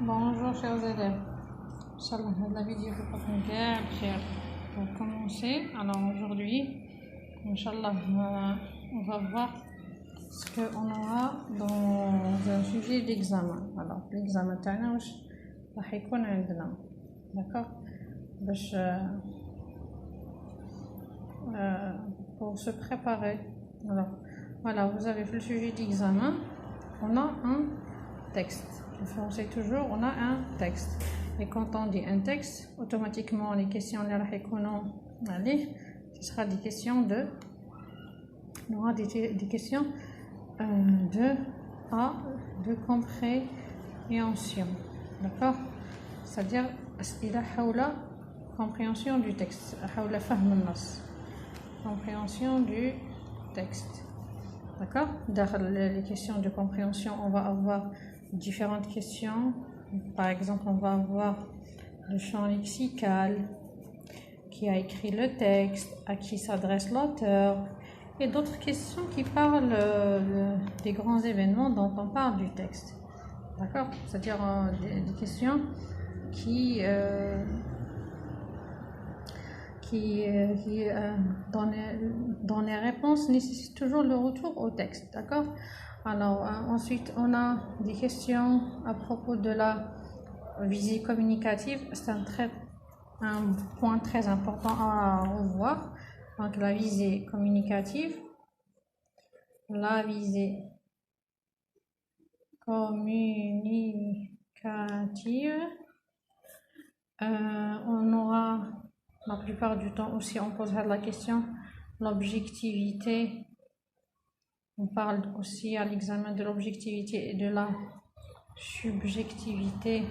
Bonjour chers élèves, Inch'Allah, la vidéo va bien pour commencer. Alors aujourd'hui, Inch'Allah, on va voir ce qu'on aura dans un sujet d'examen. Alors l'examen تاعنا واش راح يكون عندنا, d'accord, باش pour se préparer. Alors voilà, vous avez fait le sujet d'examen, on a un texte. Le français toujours, on a un texte. Et quand on dit un texte, automatiquement les questions ce sera des questions de, on aura des questions de compréhension, d'accord, c'est-à-dire compréhension du texte, compréhension du texte, d'accord. Dans les questions de compréhension, on va avoir différentes questions. Par exemple, on va avoir le champ lexical, qui a écrit le texte, à qui s'adresse l'auteur, et d'autres questions qui parlent des grands événements dont on parle du texte, d'accord, c'est-à-dire des questions qui dans les réponses nécessitent toujours le retour au texte, d'accord. Alors ensuite on a des questions à propos de la visée communicative. C'est un point très important à revoir. Donc la visée communicative, on aura la plupart du temps aussi, on posera la question l'objectivité. On parle aussi à l'examen de l'objectivité et de la subjectivité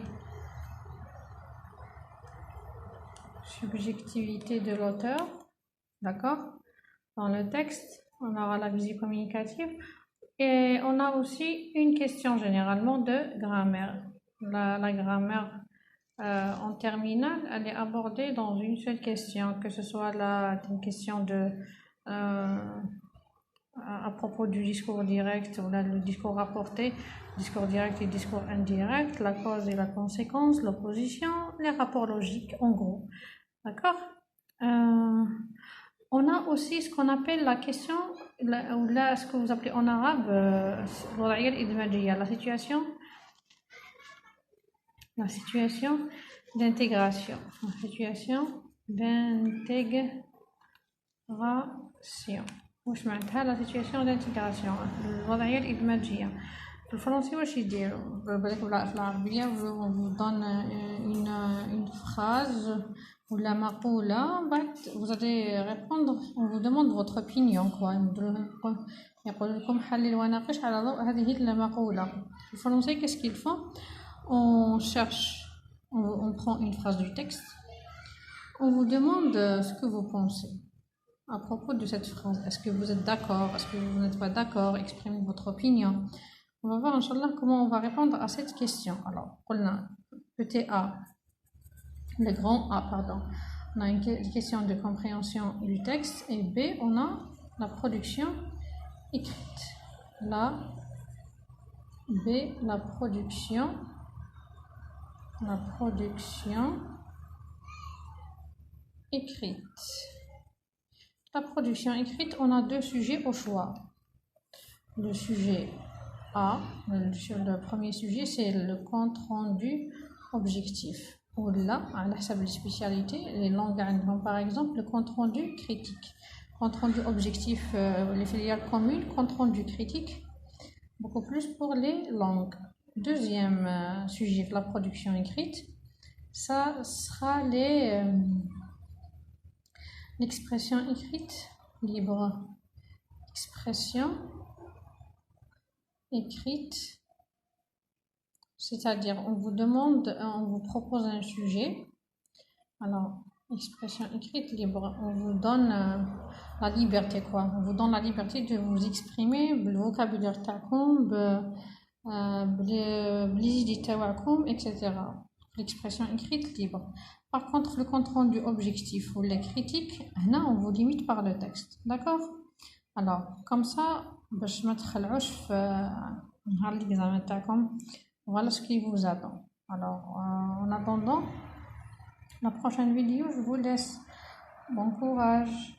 de l'auteur, d'accord. Dans le texte, on aura la visée communicative et on a aussi une question généralement de grammaire. La grammaire en terminale, elle est abordée dans une seule question, que ce soit une question de à propos du discours direct ou le discours rapporté, discours direct et discours indirect, la cause et la conséquence, l'opposition, les rapports logiques en gros, d'accord. On a aussi ce qu'on appelle la question, ou là ce que vous appelez en arabe la situation d'intégration, واش معناتها لا سيتوياسيون دانتيغراسيون, الوضعيه الادماجيه. في الفرنسي واش يديروا بالك في العربيه vous donne une phrase ولا مقوله, بعد vous allez répondre, on vous demande votre opinion quoi, يقول لكم حلل وناقش على ضوء هذه المقوله. في الفرنسي qu'est-ce qu'ils font, on cherche, on prend une phrase du texte, on vous demande ce que vous pensez à propos de cette phrase. Est-ce que vous êtes d'accord? Est-ce que vous n'êtes pas d'accord? Exprimez votre opinion. On va voir, Inch'Allah, comment on va répondre à cette question. Alors, on a petit a, le grand A, pardon. On a une question de compréhension du texte. Et B, on a la production écrite. La production écrite. La production écrite, on a deux sujets au choix. Le sujet A, le premier sujet, c'est le compte rendu objectif. Ou là, à la spécialité, les langues, par exemple, le compte rendu critique. Compte rendu objectif, les filiales communes, compte rendu critique, beaucoup plus pour les langues. Deuxième sujet, la production écrite, ça sera l'expression écrite libre. Expression écrite, c'est-à-dire on vous propose un sujet. Alors, expression écrite libre, on vous donne la liberté quoi. On vous donne la liberté de vous exprimer le vocabulaire تاعكم بلي idées تاعكم, etc. L'expression écrite libre. Par contre, le compte rendu objectif ou les critiques, là, on vous limite par le texte, d'accord. Alors, comme ça, باش ما تخلعوش في نهار l'examen تاعكم, voilà ce qui vous attend. Alors, en attendant la prochaine vidéo, je vous laisse. Bon courage.